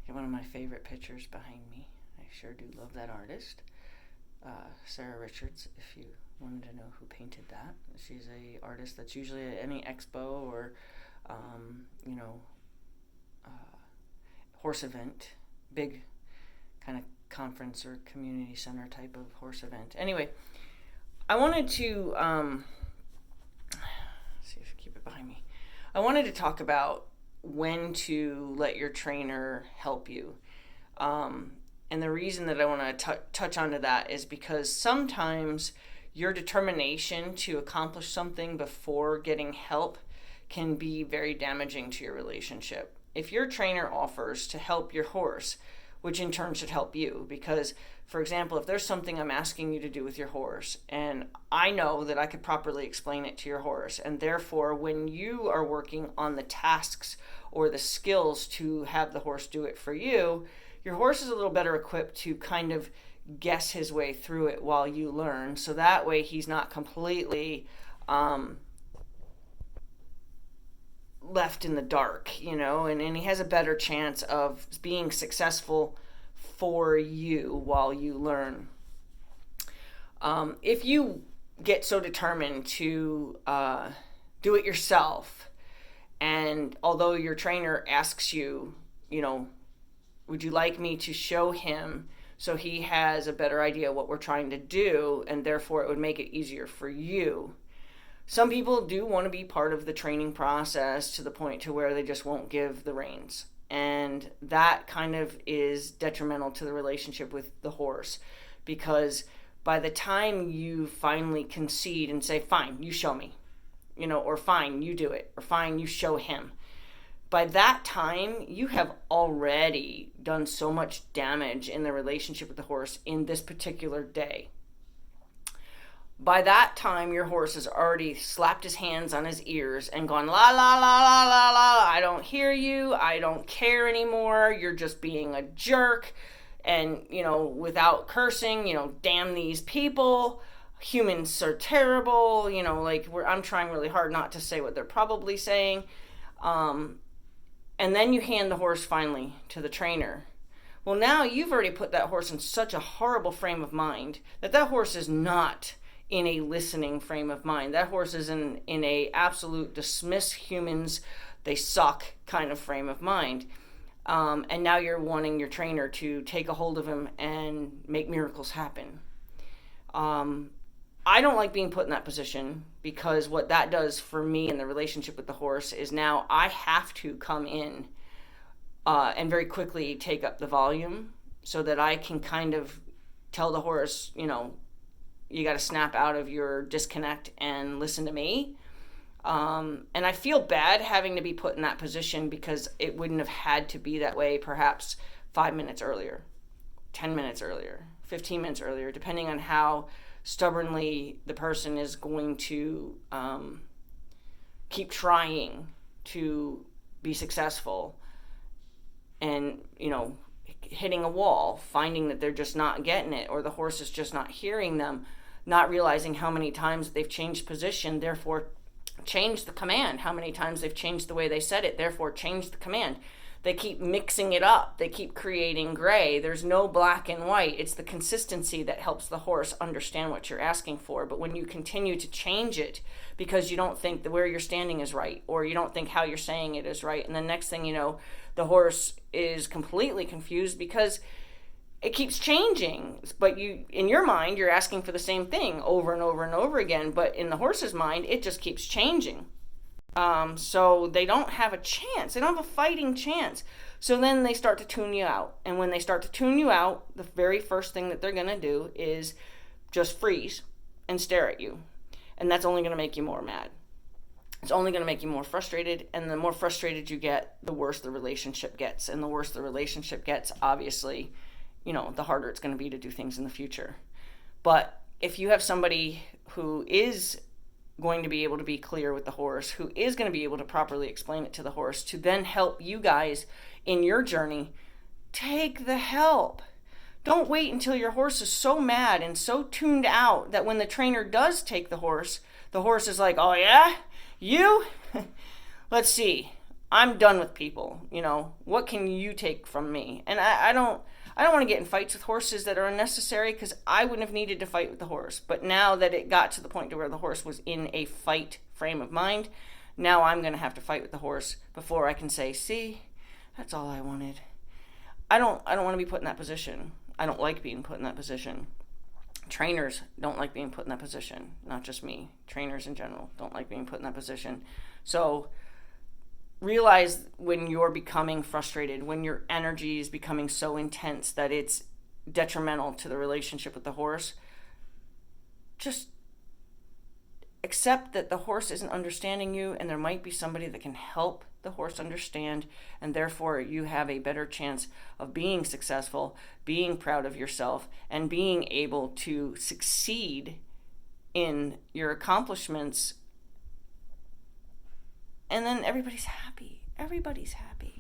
One of my favorite pictures behind me. I sure do love that artist. Sarah Richards, if you wanted to know who painted that. She's a artist that's usually at any expo or, you know, horse event, big kind of conference or community center type of horse event. Anyway, I wanted to, see if I keep it behind me. I wanted to talk about when to let your trainer help you. And the reason that I want to touch onto that is because sometimes your determination to accomplish something before getting help can be very damaging to your relationship. If your trainer offers to help your horse, which in turn should help you, because, for example, if there's something I'm asking you to do with your horse, and I know that I could properly explain it to your horse, and therefore when you are working on the tasks or the skills to have the horse do it for you, your horse is a little better equipped to kind of guess his way through it while you learn, so that way he's not completely left in the dark, you know, and he has a better chance of being successful for you while you learn. If you get so determined to do it yourself, and although your trainer asks you, you know, would you like me to show him so he has a better idea what we're trying to do, and therefore it would make it easier for you. Some people do want to be part of the training process to the point to where they just won't give the reins. And that kind of is detrimental to the relationship with the horse, because by the time you finally concede and say, fine, you show me, you know, or fine, you do it, or fine, you show him, by that time, you have already done so much damage in the relationship with the horse in this particular day. By that time, your horse has already slapped his hands on his ears and gone, la, la, la, la, la, la, I don't hear you, I don't care anymore, you're just being a jerk, and, you know, without cursing, you know, damn these people, humans are terrible, you know, like, I'm trying really hard not to say what they're probably saying, and then you hand the horse finally to the trainer. Well, now you've already put that horse in such a horrible frame of mind that horse is not in a listening frame of mind. That horse is in a absolute dismiss humans, they suck kind of frame of mind. And now you're wanting your trainer to take a hold of him and make miracles happen. I don't like being put in that position, because what that does for me in the relationship with the horse is now I have to come in and very quickly take up the volume so that I can kind of tell the horse, you know, you got to snap out of your disconnect and listen to me. And I feel bad having to be put in that position, because it wouldn't have had to be that way perhaps 5 minutes earlier, 10 minutes earlier, 15 minutes earlier, depending on how stubbornly the person is going to keep trying to be successful, and, you know, hitting a wall, finding that they're just not getting it, or the horse is just not hearing them, not realizing how many times they've changed position, therefore change the command, how many times they've changed the way they said it, therefore change the command. They keep mixing it up. They keep creating gray. There's no black and white. It's the consistency that helps the horse understand what you're asking for. But when you continue to change it because you don't think that where you're standing is right, or you don't think how you're saying it is right, and the next thing you know, the horse is completely confused because it keeps changing. But you, in your mind, you're asking for the same thing over and over and over again. But in the horse's mind, it just keeps changing. So they don't have a chance. They don't have a fighting chance. So then they start to tune you out. And when they start to tune you out, the very first thing that they're going to do is just freeze and stare at you. And that's only going to make you more mad. It's only going to make you more frustrated. And the more frustrated you get, the worse the relationship gets. And the worse the relationship gets, obviously, you know, the harder it's going to be to do things in the future. But if you have somebody who is going to be able to be clear with the horse, who is going to be able to properly explain it to the horse, to then help you guys in your journey, take the help. Don't wait until your horse is so mad and so tuned out that when the trainer does take the horse is like, oh yeah? You? Let's see. I'm done with people. What can you take from me? And I don't want to get in fights with horses that are unnecessary, because I wouldn't have needed to fight with the horse. But now that it got to the point to where the horse was in a fight frame of mind, now I'm going to have to fight with the horse before I can say, see, that's all I wanted. I don't want to be put in that position. I don't like being put in that position. Trainers don't like being put in that position. Not just me. Trainers in general don't like being put in that position. So realize when you're becoming frustrated, when your energy is becoming so intense that it's detrimental to the relationship with the horse, just accept that the horse isn't understanding you, and there might be somebody that can help the horse understand, and therefore you have a better chance of being successful, being proud of yourself, and being able to succeed in your accomplishments. And then everybody's happy. Everybody's happy.